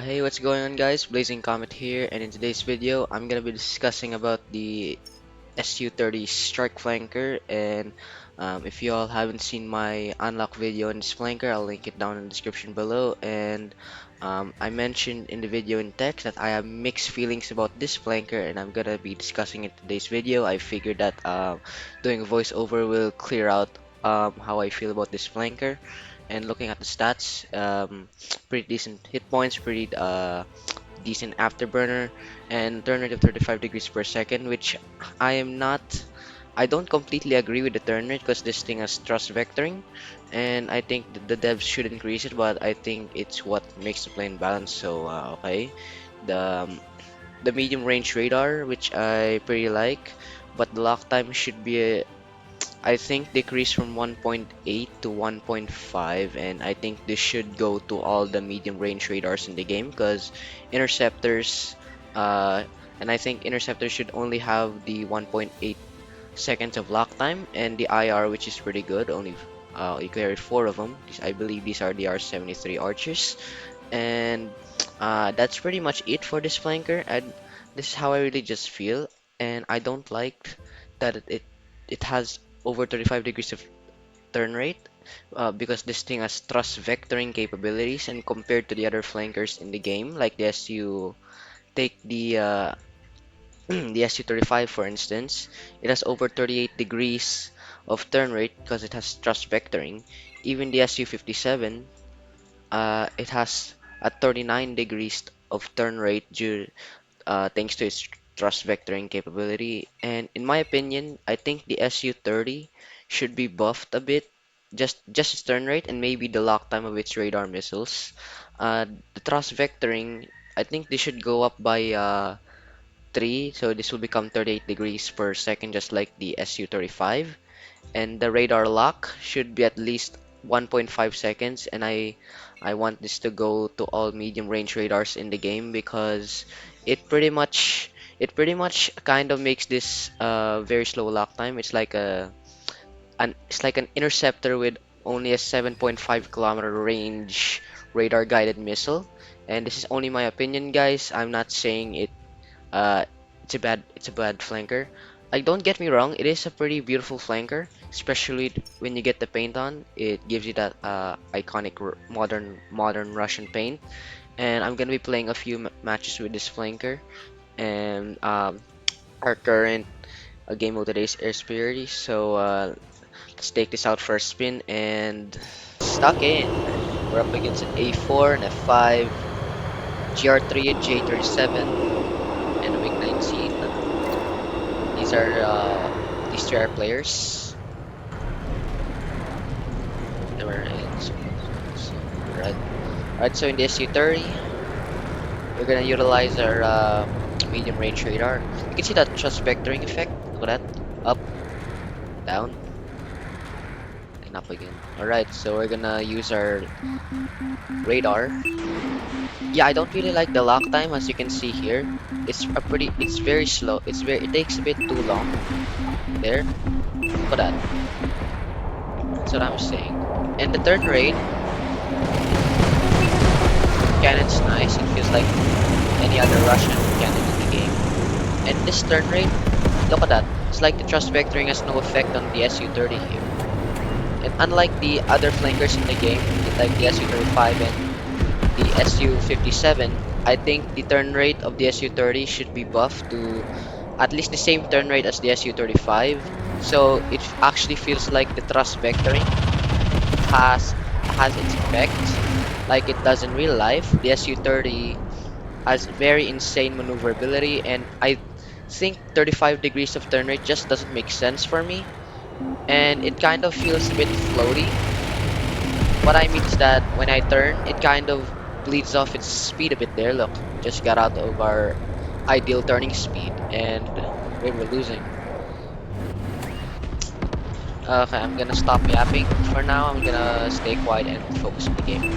Hey, what's going on, guys? Blazing Comet here, and in today's video, I'm gonna be discussing about the Su-30 Strike Flanker. And if you all haven't seen my unlock video on this flanker, I'll link it down in the description below. And I mentioned in the video in text that I have mixed feelings about this flanker, and I'm gonna be discussing it in today's video. I figured that doing a voiceover will clear out how I feel about this flanker. And looking at the stats, pretty decent hit points, pretty decent afterburner, and turn rate of 35 degrees per second, which I am not. I don't completely agree with the turn rate because this thing has thrust vectoring, and I think the devs should increase it, but I think it's what makes the plane balance. So okay, the um, the medium range radar, which I pretty like, but the lock time should be I think decrease from 1.8 to 1.5, and I think this should go to all the medium range radars in the game because interceptors, uh, and I think interceptors should only have the 1.8 seconds of lock time, and the IR, which is pretty good, only you carry four of them. I believe these are the R73 archers, and that's pretty much it for this flanker. And this is how I really just feel, and I don't like that it has over 35 degrees of turn rate because this thing has thrust vectoring capabilities, and compared to the other flankers in the game, like the SU, take the the SU-35 for instance, it has over 38 degrees of turn rate because it has thrust vectoring. Even the SU-57, it has a 39 degrees of turn rate due thanks to its thrust vectoring capability. And in my opinion, I think the Su-30 should be buffed a bit, just its turn rate and maybe the lock time of its radar missiles. The thrust vectoring, I think they should go up by 3, so this will become 38 degrees per second, just like the Su-35. And the radar lock should be at least 1.5 seconds, and I want this to go to all medium range radars in the game because it pretty much kind of makes this very slow lock time. It's like it's like an interceptor with only a 7.5 kilometer range radar guided missile. And this is only my opinion, guys. I'm not saying uh, it's a bad flanker. Like, don't get me wrong, it is a pretty beautiful flanker, especially when you get the paint on. It gives you that iconic modern Russian paint. And I'm gonna be playing a few matches with this flanker. And our current game mode today is Air Superiority. So let's take this out for a spin and stuck in. We're up against an A4, an F5, GR3, and J37, and a MiG 19. These three are players. They were in. Right. Alright, so in the SU-30, we're gonna utilize our medium range radar. You can see that thrust vectoring effect. Look at that. Up, down, and up again. Alright, so we're gonna use our radar. Yeah, I don't really like the lock time, as you can see here. It's very slow. It takes a bit too long. There. Look at that. That's what I'm saying. And the turn rate, cannon's nice. It feels like any other Russian cannon in the game. And this turn rate, look at that. It's like the thrust vectoring has no effect on the Su-30 here. And unlike the other flankers in the game, like the Su-35 and the Su-57, I think the turn rate of the Su-30 should be buffed to at least the same turn rate as the Su-35. So it actually feels like the thrust vectoring has its effect, like it does in real life. The Su-30 has very insane maneuverability, and I think 35 degrees of turn rate just doesn't make sense for me, and it kind of feels a bit floaty. What I mean is that when I turn, it kind of bleeds off its speed a bit there. Look, just got out of our ideal turning speed, and we're losing. Okay, I'm gonna stop yapping for now. I'm gonna stay quiet and focus on the game.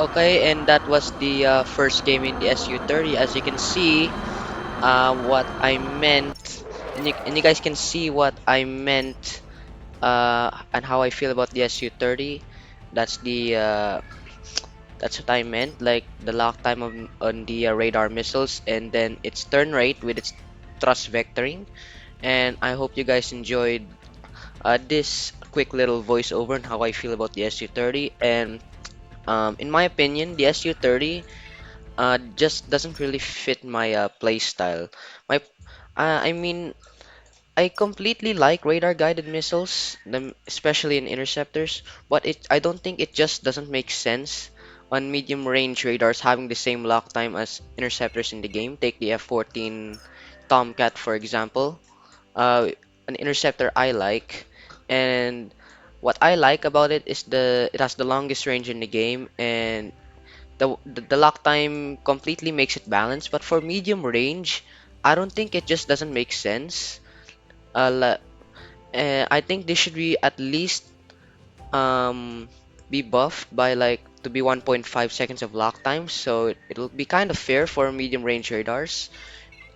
Okay, and that was the first game in the SU-30. As you can see, what I meant, and you guys can see what I meant, and how I feel about the SU-30. That's the that's what I meant, like the lock time on the radar missiles, and then its turn rate with its thrust vectoring. And I hope you guys enjoyed this quick little voiceover on how I feel about the SU-30. And in my opinion, the SU-30 just doesn't really fit my play style. My, I mean, I completely like radar guided missiles, especially in interceptors, but I don't think it just doesn't make sense on medium range radars having the same lock time as interceptors in the game. Take the F-14 Tomcat for example, an interceptor I like, and what I like about it is it has the longest range in the game, and the lock time completely makes it balanced. But for medium range, I don't think it just doesn't make sense. Uh, I think they should be at least be buffed by like to be 1.5 seconds of lock time, so it'll be kind of fair for medium range radars.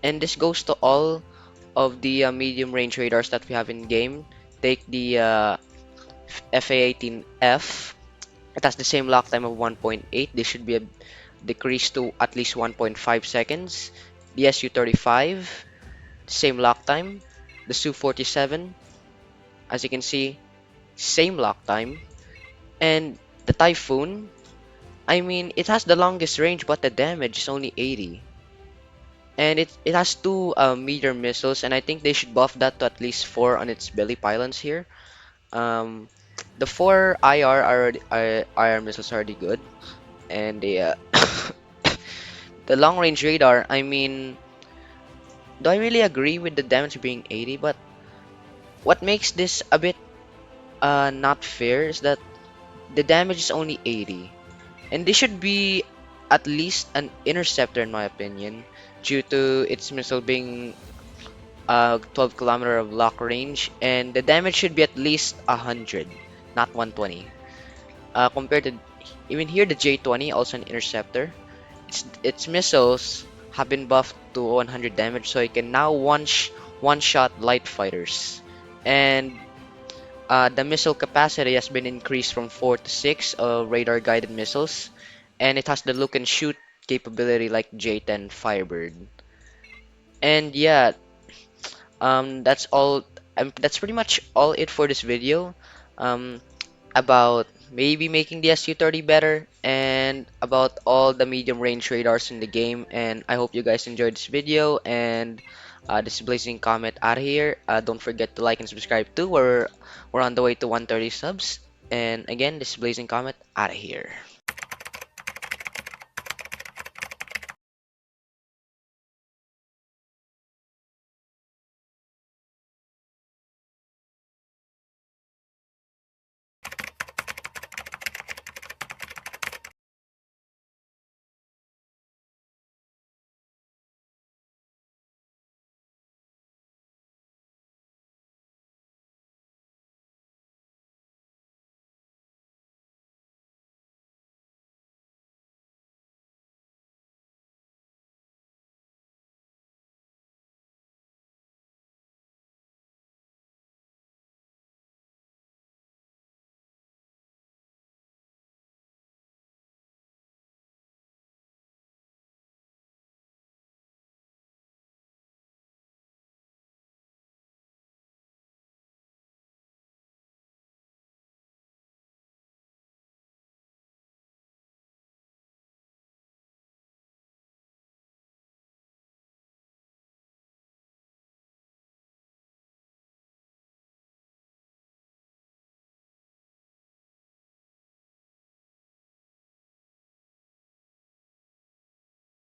And this goes to all of the medium range radars that we have in game. Take the FA-18F. It has the same lock time of 1.8. This should be a decreased to at least 1.5 seconds. The Su-35, same lock time. The Su-47, as you can see, same lock time. And the Typhoon, I mean, it has the longest range, but the damage is only 80. And it has two meteor missiles, and I think they should buff that to at least 4 on its belly pylons here. Um, the 4 IR IR missiles are already good, and the the long range radar. I mean, do I really agree with the damage being 80? But what makes this a bit not fair is that the damage is only 80. And this should be at least an interceptor in my opinion, due to its missile being 12 kilometer of lock range, and the damage should be at least 100, not 120. Compared to even here, the J-20, also an interceptor, its missiles have been buffed to 100 damage, so it can now one shot light fighters, and the missile capacity has been increased from 4 to 6 radar guided missiles, and it has the look and shoot capability like J-10 Firebird. And yeah, that's all. That's pretty much all it for this video. Um, about maybe making the SU-30 better, and about all the medium range radars in the game. And I hope you guys enjoyed this video. And this is Blazing Comet out of here. Don't forget to like and subscribe too. We're on the way to 130 subs. And again, this is Blazing Comet out of here.